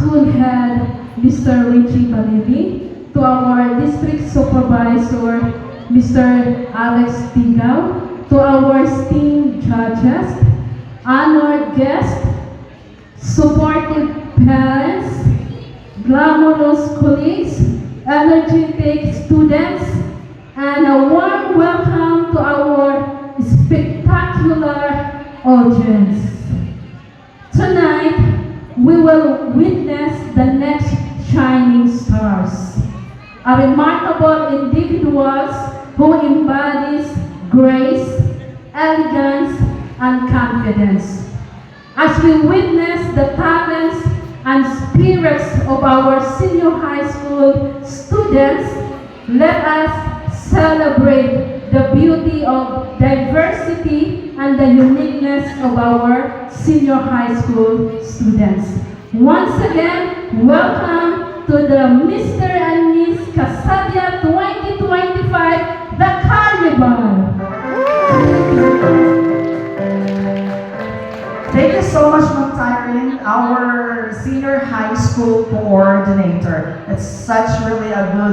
school head, Mr. Richie Balibi, to our district supervisor, Mr. Alex Tigaw, to our esteemed judges, honored guests, supportive parents, glamorous colleagues, energetic students, and a warm welcome to our spectacular audience. Tonight, we will witness the next shining stars, a remarkable individuals who embodies grace, elegance, and confidence. As we witness the talents and spirits of our senior high school students, let us celebrate the beauty of diversity and the uniqueness of our senior high school students. Once again, welcome to the Mr. and Miss Casadia 2025, the Carnival. Thank you so much, Ma'am Tyrene, our senior high school coordinator. It's such really a good